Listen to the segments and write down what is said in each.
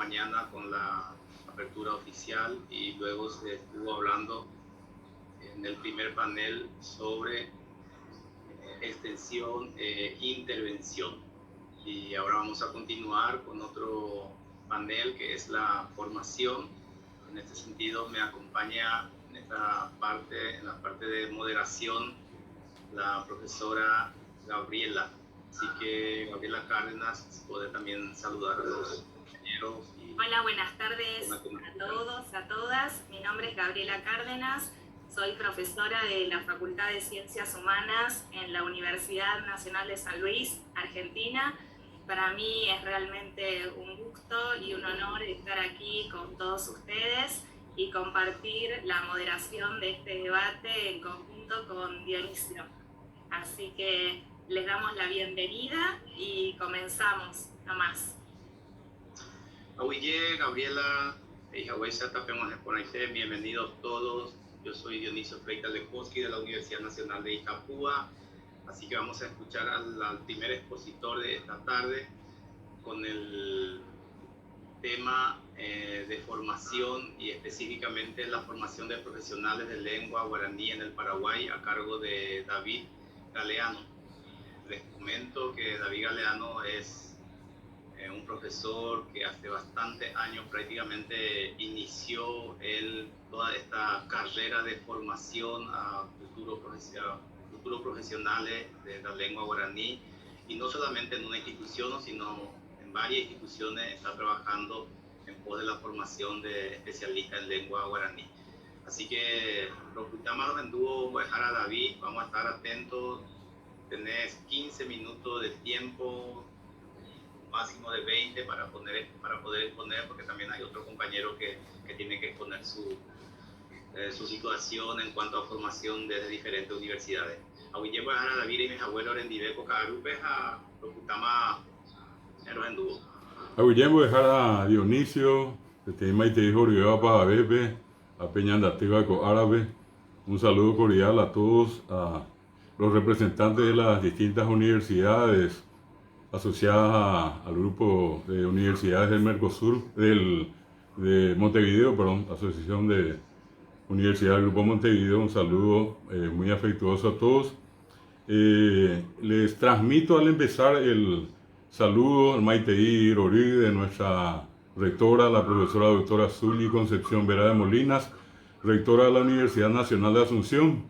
mañana con la apertura oficial y luego se estuvo hablando en el primer panel sobre extensión e intervención. Y ahora vamos a continuar con otro panel que es la formación. En este sentido me acompaña en la parte de moderación, la profesora Gabriela. Así que Gabriela Cárdenas puede también saludar a los compañeros. Hola, buenas tardes a todos, a todas. Mi nombre es Gabriela Cárdenas, soy profesora de la Facultad de Ciencias Humanas en la Universidad Nacional de San Luis, Argentina. Para mí es realmente un gusto y un honor estar aquí con todos ustedes y compartir la moderación de este debate en conjunto con Dionisio. Así que les damos la bienvenida y comenzamos nomás. Oye, Gabriela, bienvenidos todos. Yo soy Dionisio Freitas Leposki de la Universidad Nacional de Itapúa. Así que vamos a escuchar al primer expositor de esta tarde con el tema de formación y específicamente la formación de profesionales de lengua guaraní en el Paraguay a cargo de David Galeano. Les comento que David Galeano es un profesor que hace bastantes años prácticamente inició toda esta carrera de formación a futuros profesionales de la lengua guaraní, y no solamente en una institución, sino en varias instituciones está trabajando en pos de la formación de especialistas en lengua guaraní. Así que procuramos en dúo dejar a David, vamos a estar atentos. Tenés 15 minutos de tiempo, máximo de 20 para poder exponer, porque también hay otro compañero que tiene que exponer su situación en cuanto a formación desde diferentes universidades. Hoy llevo a David y mis abuelos en Diveco Cagarupes a Procutama en dúo. Hoy llevo a dejar a Dionisio, que te dijo para Bebe, a Peñandativa con Árabe. Un saludo cordial a todos, a los representantes de las distintas universidades asociadas al grupo de universidades del Mercosur, de Montevideo, Asociación de Universidad del Grupo Montevideo. Un saludo muy afectuoso a todos. Les transmito al empezar el saludo al Maiteí Rorí de nuestra rectora, la profesora doctora Zuli Concepción Vera de Molinas, rectora de la Universidad Nacional de Asunción,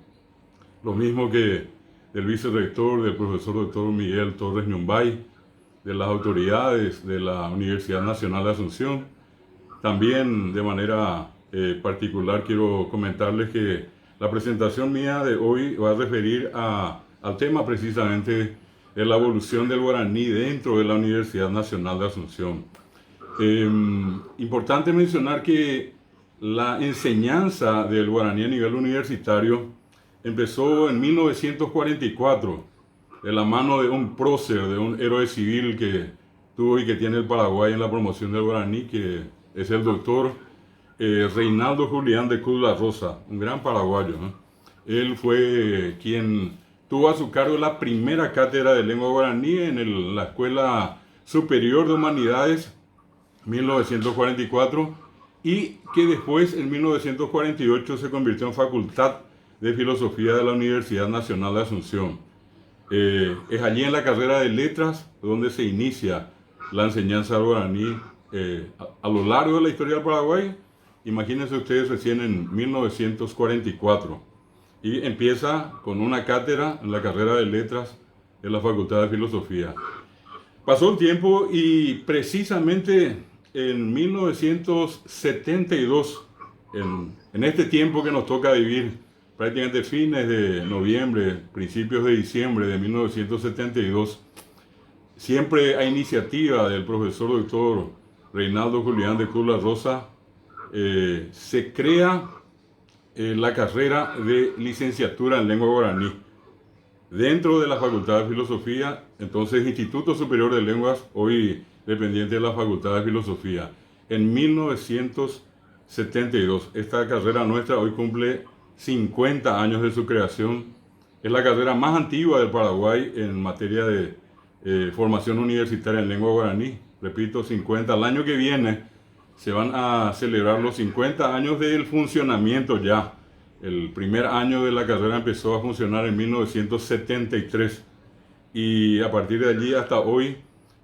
lo mismo que del vicerrector, del profesor doctor Miguel Torres Ñumbay, de las autoridades de la Universidad Nacional de Asunción. También de manera particular quiero comentarles que la presentación mía de hoy va a referir al tema precisamente de la evolución del guaraní dentro de la Universidad Nacional de Asunción. Importante mencionar que la enseñanza del guaraní a nivel universitario empezó en 1944, de la mano de un prócer, de un héroe civil que tuvo y que tiene el Paraguay en la promoción del guaraní, que es el doctor Reinaldo Julián de Cruz La Rosa, un gran paraguayo, ¿no? Él fue quien tuvo a su cargo la primera cátedra de lengua guaraní en la Escuela Superior de Humanidades, 1944, y que después, en 1948, se convirtió en Facultad de Filosofía de la Universidad Nacional de Asunción. Es allí en la carrera de Letras donde se inicia la enseñanza del guaraní a lo largo de la historia del Paraguay. Imagínense ustedes, recién en 1944, y empieza con una cátedra en la carrera de Letras de la Facultad de Filosofía. Pasó el tiempo y precisamente en 1972, en este tiempo que nos toca vivir, prácticamente fines de noviembre, principios de diciembre de 1972, siempre a iniciativa del profesor doctor Reinaldo Julián de Cruz La Rosa, se crea la carrera de licenciatura en lengua guaraní dentro de la Facultad de Filosofía, entonces Instituto Superior de Lenguas, hoy dependiente de la Facultad de Filosofía. En 1972, esta carrera nuestra hoy cumple 50 años de su creación. Es la carrera más antigua del Paraguay en materia de formación universitaria en lengua guaraní. Repito, 50. El año que viene se van a celebrar los 50 años del funcionamiento ya. El primer año de la carrera empezó a funcionar en 1973 y a partir de allí hasta hoy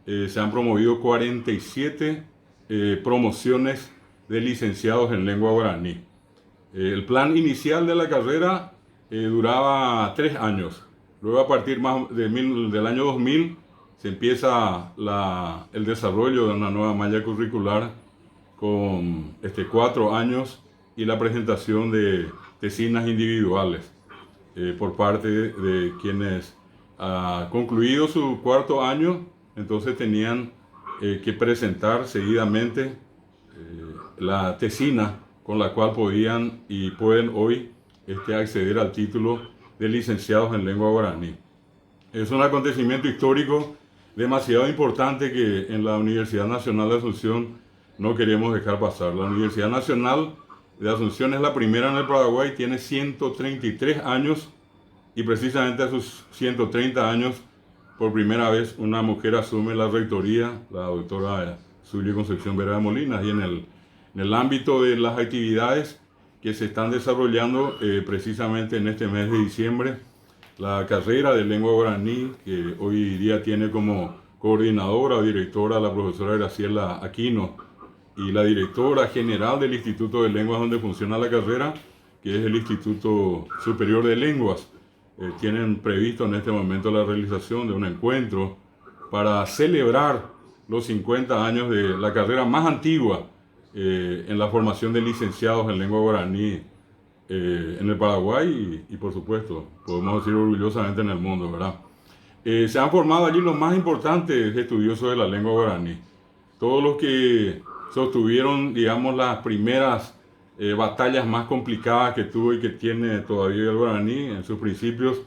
se han promovido 47 promociones de licenciados en lengua guaraní. El plan inicial de la carrera duraba 3 años. Luego, a partir del año 2000, se empieza el desarrollo de una nueva malla curricular con 4 años y la presentación de tesinas individuales por parte de quienes, concluido su 4.º año, entonces tenían que presentar seguidamente la tesina con la cual podían y pueden hoy acceder al título de licenciados en lengua guaraní. Es un acontecimiento histórico demasiado importante que en la Universidad Nacional de Asunción no queremos dejar pasar. La Universidad Nacional de Asunción es la primera en el Paraguay, tiene 133 años y precisamente a sus 130 años por primera vez una mujer asume la rectoría, la doctora Zulia Concepción Vera de Molinas, y en el ámbito de las actividades que se están desarrollando precisamente en este mes de diciembre, la carrera de lengua guaraní, que hoy día tiene como coordinadora o directora la profesora Graciela Aquino, y la directora general del Instituto de Lenguas donde funciona la carrera, que es el Instituto Superior de Lenguas. Tienen previsto en este momento la realización de un encuentro para celebrar los 50 años de la carrera más antigua en la formación de licenciados en lengua guaraní en el Paraguay y por supuesto, podemos decir orgullosamente en el mundo, ¿verdad? Se han formado allí los más importantes estudiosos de la lengua guaraní. Todos los que sostuvieron, digamos, las primeras batallas más complicadas que tuvo y que tiene todavía el guaraní en sus principios,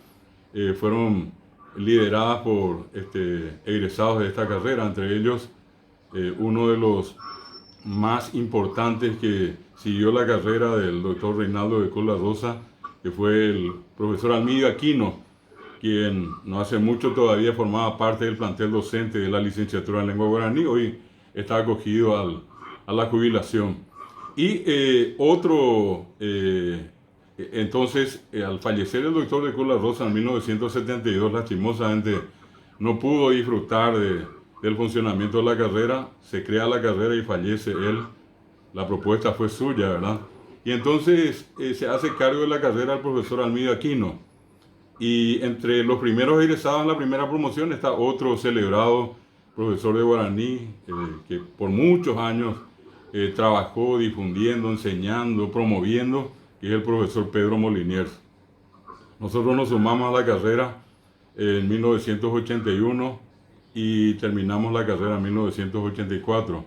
fueron lideradas por egresados de esta carrera, entre ellos uno de los más importantes que siguió la carrera del doctor Reinaldo de Cola Rosa, que fue el profesor Almidio Aquino, quien no hace mucho todavía formaba parte del plantel docente de la licenciatura en lengua guaraní, hoy está acogido a la jubilación. Y entonces, al fallecer el doctor de Cola Rosa en 1972, lastimosamente no pudo disfrutar del funcionamiento de la carrera, se crea la carrera y fallece él. La propuesta fue suya, ¿verdad? Y entonces se hace cargo de la carrera el profesor Almidio Aquino. Y entre los primeros egresados en la primera promoción está otro celebrado profesor de guaraní que por muchos años trabajó difundiendo, enseñando, promoviendo, que es el profesor Pedro Moliniers. Nosotros nos sumamos a la carrera en 1981 y terminamos la carrera en 1984.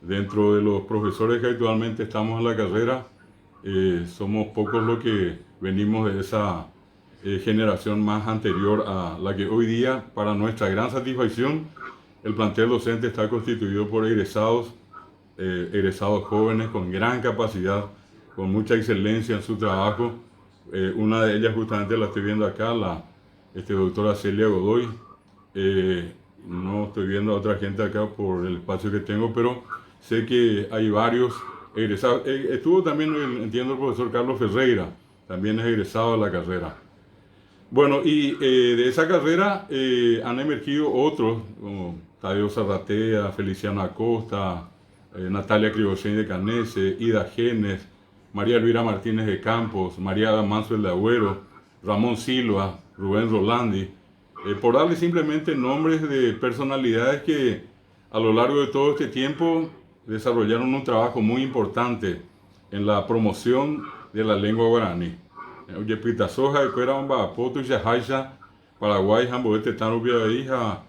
Dentro de los profesores que actualmente estamos en la carrera, somos pocos los que venimos de esa generación más anterior a la que hoy día, para nuestra gran satisfacción, el plantel docente está constituido por egresados jóvenes con gran capacidad, con mucha excelencia en su trabajo. Una de ellas justamente la estoy viendo acá, la doctora Celia Godoy. No estoy viendo a otra gente acá por el espacio que tengo, pero sé que hay varios egresados. Estuvo también, entiendo, el profesor Carlos Ferreira, también es egresado de la carrera. Bueno, y de esa carrera han emergido otros, como Tadeo Zarratea, Feliciano Acosta, Natalia Cribocén de Canese, Ida Genes, María Elvira Martínez de Campos, María Mansell de Agüero, Ramón Silva, Rubén Rolandi, por darle simplemente nombres de personalidades que a lo largo de todo este tiempo desarrollaron un trabajo muy importante en la promoción de la lengua guaraní. Oyepita soja de cuera bomba poto y jaja Paraguay jamboete tanubia de hija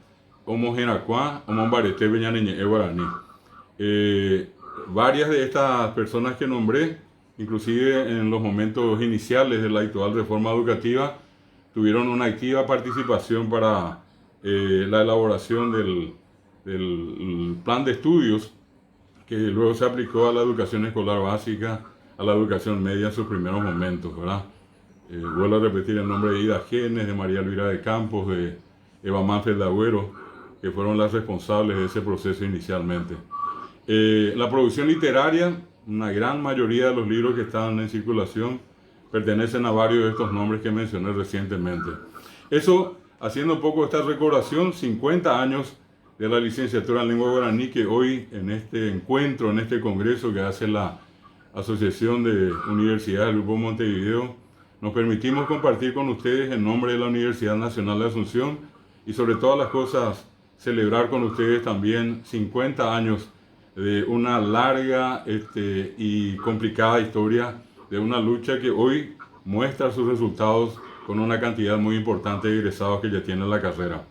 homogenacua homombarete beñaneñe guaraní. Varias de estas personas que nombré, inclusive en los momentos iniciales de la actual reforma educativa, tuvieron una activa participación para la elaboración del plan de estudios que luego se aplicó a la educación escolar básica, a la educación media en sus primeros momentos, ¿verdad? Vuelvo a repetir el nombre de Ida Genes, de María Elvira de Campos, de Eva Manfred de Agüero, que fueron las responsables de ese proceso inicialmente. La producción literaria, una gran mayoría de los libros que están en circulación pertenecen a varios de estos nombres que mencioné recientemente. Eso, haciendo un poco esta recordación, 50 años de la licenciatura en lengua guaraní, que hoy en este encuentro, en este congreso que hace la Asociación de Universidades del Grupo Montevideo, nos permitimos compartir con ustedes en nombre de la Universidad Nacional de Asunción y sobre todas las cosas celebrar con ustedes también 50 años de una larga y complicada historia de una lucha que hoy muestra sus resultados con una cantidad muy importante de egresados que ya tienen la carrera.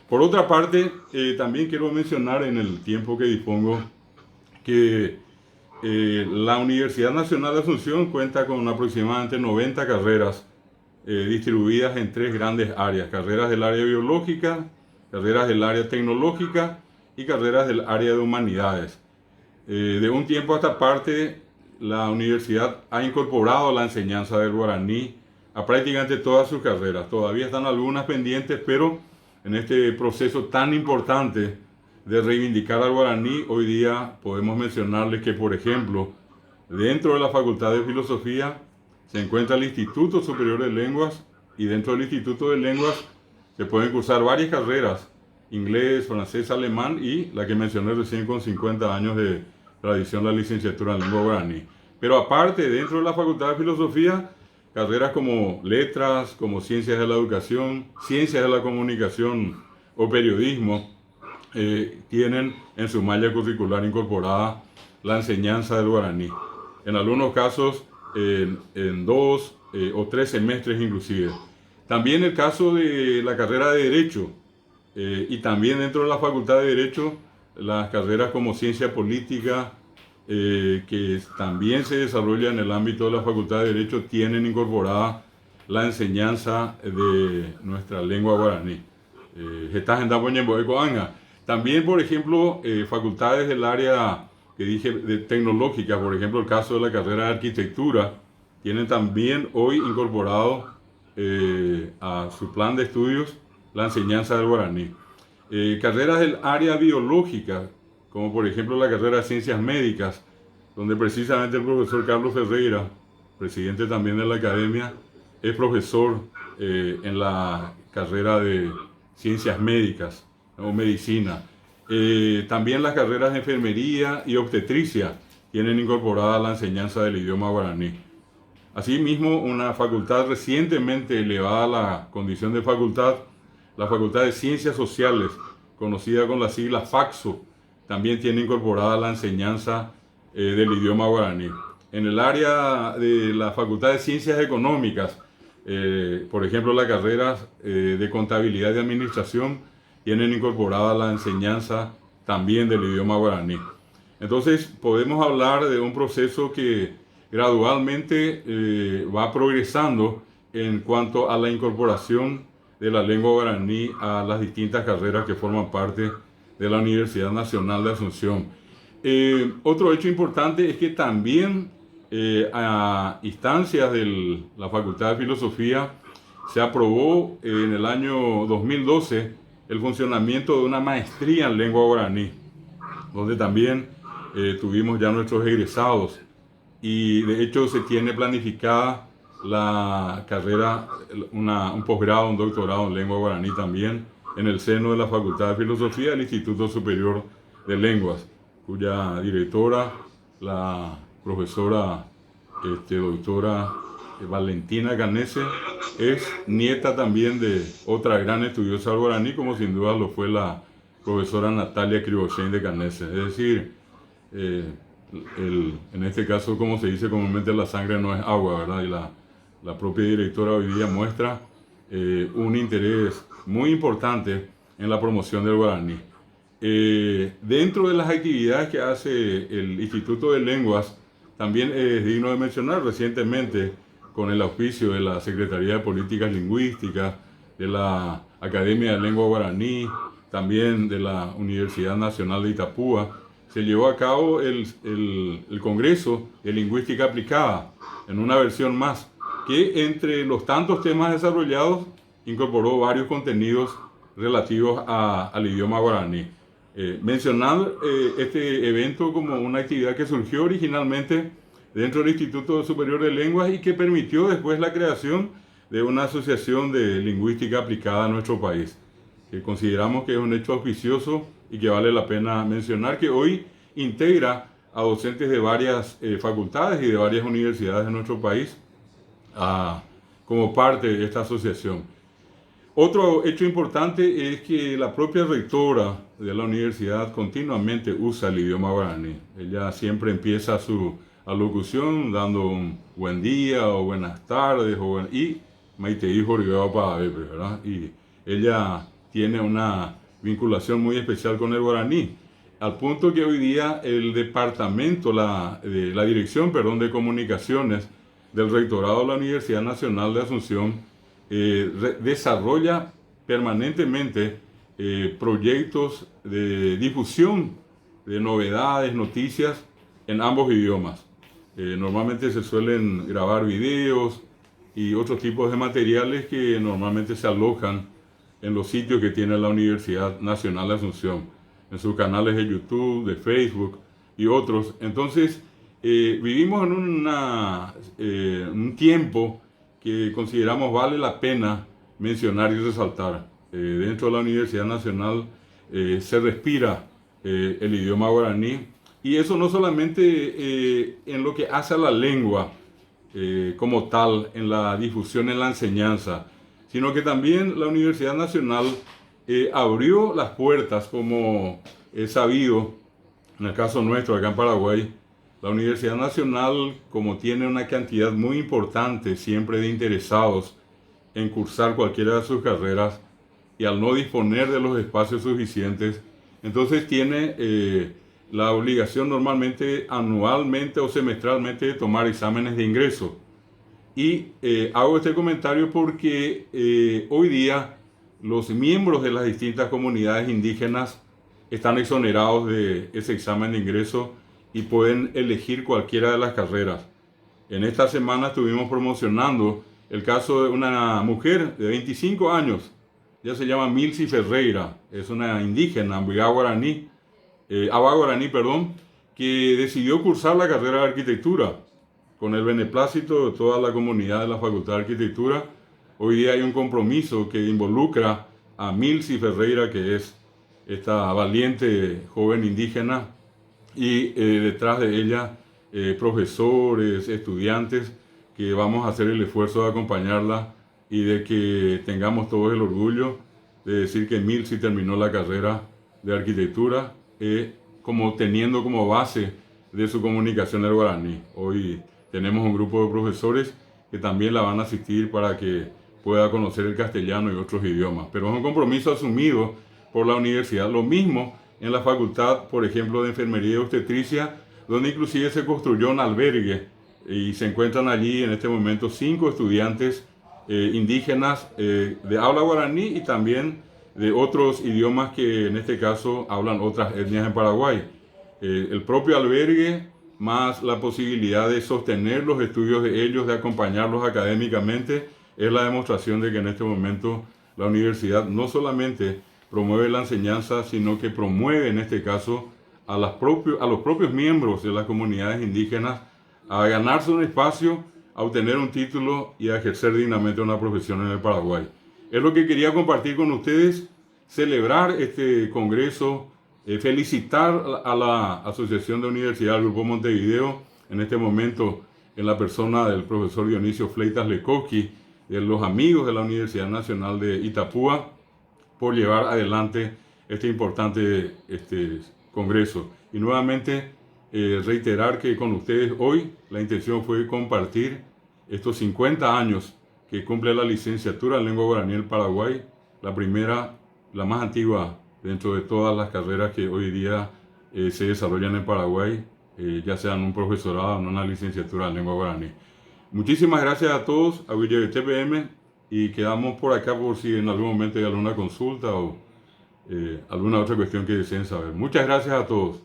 Por otra parte, también quiero mencionar en el tiempo que dispongo que la Universidad Nacional de Asunción cuenta con aproximadamente 90 carreras distribuidas en 3 grandes áreas: carreras del área biológica, carreras del área tecnológica y carreras del área de humanidades. De un tiempo a esta parte, la universidad ha incorporado la enseñanza del guaraní a prácticamente todas sus carreras. Todavía están algunas pendientes, pero en este proceso tan importante de reivindicar al guaraní, hoy día podemos mencionarles que, por ejemplo, dentro de la Facultad de Filosofía se encuentra el Instituto Superior de Lenguas, y dentro del Instituto de Lenguas se pueden cursar varias carreras: inglés, francés, alemán y la que mencioné recién con 50 años de tradición, la licenciatura en lengua guaraní. Pero aparte, dentro de la Facultad de Filosofía, carreras como letras, como ciencias de la educación, ciencias de la comunicación o periodismo, tienen en su malla curricular incorporada la enseñanza del guaraní. En algunos casos, en 2 o 3 semestres inclusive. También el caso de la carrera de Derecho, y también dentro de la Facultad de Derecho, las carreras como Ciencia Política, que también se desarrolla en el ámbito de la Facultad de Derecho, tienen incorporada la enseñanza de nuestra lengua guaraní. También, por ejemplo, facultades del área que dije de tecnológica, por ejemplo, el caso de la carrera de Arquitectura, tienen también hoy incorporado a su plan de estudios la enseñanza del guaraní. Carreras del área biológica, como por ejemplo la carrera de Ciencias Médicas, donde precisamente el profesor Carlos Ferreira, presidente también de la academia, es profesor en la carrera de Ciencias Médicas o Medicina. También las carreras de Enfermería y Obstetricia tienen incorporada la enseñanza del idioma guaraní. Asimismo, una facultad recientemente elevada a la condición de facultad, la Facultad de Ciencias Sociales, conocida con las siglas FACSO, también tiene incorporada la enseñanza del idioma guaraní. En el área de la Facultad de Ciencias Económicas, por ejemplo, las carreras de Contabilidad y Administración tienen incorporada la enseñanza también del idioma guaraní. Entonces, podemos hablar de un proceso que gradualmente va progresando en cuanto a la incorporación de la lengua guaraní a las distintas carreras que forman parte de la Universidad Nacional de Asunción. Otro hecho importante es que también a instancias de la Facultad de Filosofía se aprobó en el año 2012 el funcionamiento de una maestría en lengua guaraní, donde también tuvimos ya nuestros egresados, y de hecho se tiene planificada la carrera, un posgrado, un doctorado en lengua guaraní también en el seno de la Facultad de Filosofía del Instituto Superior de Lenguas, cuya directora, la profesora doctora Valentina Canese, es nieta también de otra gran estudiosa del guaraní, como sin duda lo fue la profesora Natalia Cribochen de Canese. Es decir, en este caso, como se dice comúnmente, la sangre no es agua, ¿verdad? Y la propia directora hoy día muestra un interés muy importante en la promoción del guaraní. Dentro de las actividades que hace el Instituto de Lenguas, también es digno de mencionar recientemente, con el auspicio de la Secretaría de Políticas Lingüísticas, de la Academia de Lengua Guaraní, también de la Universidad Nacional de Itapúa, se llevó a cabo el Congreso de Lingüística Aplicada, en una versión más, que entre los tantos temas desarrollados incorporó varios contenidos relativos al idioma guaraní. Mencionar este evento como una actividad que surgió originalmente dentro del Instituto Superior de Lenguas y que permitió después la creación de una asociación de lingüística aplicada a nuestro país, que consideramos que es un hecho auspicioso y que vale la pena mencionar, que hoy integra a docentes de varias facultades y de varias universidades de nuestro país como parte de esta asociación. Otro hecho importante es que la propia rectora de la universidad continuamente usa el idioma guaraní. Ella siempre empieza su alocución dando un buen día o buenas tardes y Maitei Jorgeo Padavepe, ¿verdad? Y ella tiene una vinculación muy especial con el guaraní, al punto que hoy día el departamento, la dirección, de comunicaciones del rectorado de la Universidad Nacional de Asunción desarrolla permanentemente proyectos de difusión de novedades, noticias en ambos idiomas. Normalmente se suelen grabar videos y otros tipos de materiales que normalmente se alojan en los sitios que tiene la Universidad Nacional de Asunción, en sus canales de YouTube, de Facebook y otros. Entonces, vivimos en un tiempo que consideramos vale la pena mencionar y resaltar. Dentro de la Universidad Nacional se respira el idioma guaraní, y eso no solamente en lo que hace a la lengua como tal, en la difusión, en la enseñanza, sino que también la Universidad Nacional abrió las puertas, como es sabido, en el caso nuestro acá en Paraguay. La Universidad Nacional, como tiene una cantidad muy importante siempre de interesados en cursar cualquiera de sus carreras, y al no disponer de los espacios suficientes, entonces tiene la obligación normalmente anualmente o semestralmente de tomar exámenes de ingreso. Y hago este comentario porque hoy día los miembros de las distintas comunidades indígenas están exonerados de ese examen de ingreso y pueden elegir cualquiera de las carreras. En esta semana estuvimos promocionando el caso de una mujer de 25 años. Ella se llama Milsi Ferreira, es una indígena, Aba Guaraní, que decidió cursar la carrera de arquitectura con el beneplácito de toda la comunidad de la Facultad de Arquitectura. Hoy día hay un compromiso que involucra a Milsi Ferreira, que es esta valiente joven indígena, y detrás de ella profesores, estudiantes, que vamos a hacer el esfuerzo de acompañarla y de que tengamos todos el orgullo de decir que Milsi terminó la carrera de arquitectura teniendo como base de su comunicación el guaraní. Hoy tenemos un grupo de profesores que también la van a asistir para que pueda conocer el castellano y otros idiomas. Pero es un compromiso asumido por la universidad. Lo mismo en la facultad, por ejemplo, de Enfermería y Obstetricia, donde inclusive se construyó un albergue y se encuentran allí en este momento 5 estudiantes indígenas de habla guaraní y también de otros idiomas que en este caso hablan otras etnias en Paraguay. El propio albergue, más la posibilidad de sostener los estudios de ellos, de acompañarlos académicamente, es la demostración de que en este momento la universidad no solamente promueve la enseñanza, sino que promueve en este caso a los propios miembros de las comunidades indígenas a ganarse un espacio, a obtener un título y a ejercer dignamente una profesión en el Paraguay. Es lo que quería compartir con ustedes, celebrar este congreso, felicitar a la Asociación de Universidad del Grupo Montevideo, en este momento en la persona del profesor Dionisio Fleitas Lekoski, de los amigos de la Universidad Nacional de Itapúa, por llevar adelante este importante congreso. Y nuevamente reiterar que con ustedes hoy la intención fue compartir estos 50 años que cumple la licenciatura en lengua guaraní en Paraguay, la primera, la más antigua dentro de todas las carreras que hoy día se desarrollan en Paraguay, ya sean un profesorado o una licenciatura en lengua guaraní. Muchísimas gracias a todos, a TPM, y quedamos por acá por si en algún momento hay alguna consulta o alguna otra cuestión que deseen saber. Muchas gracias a todos.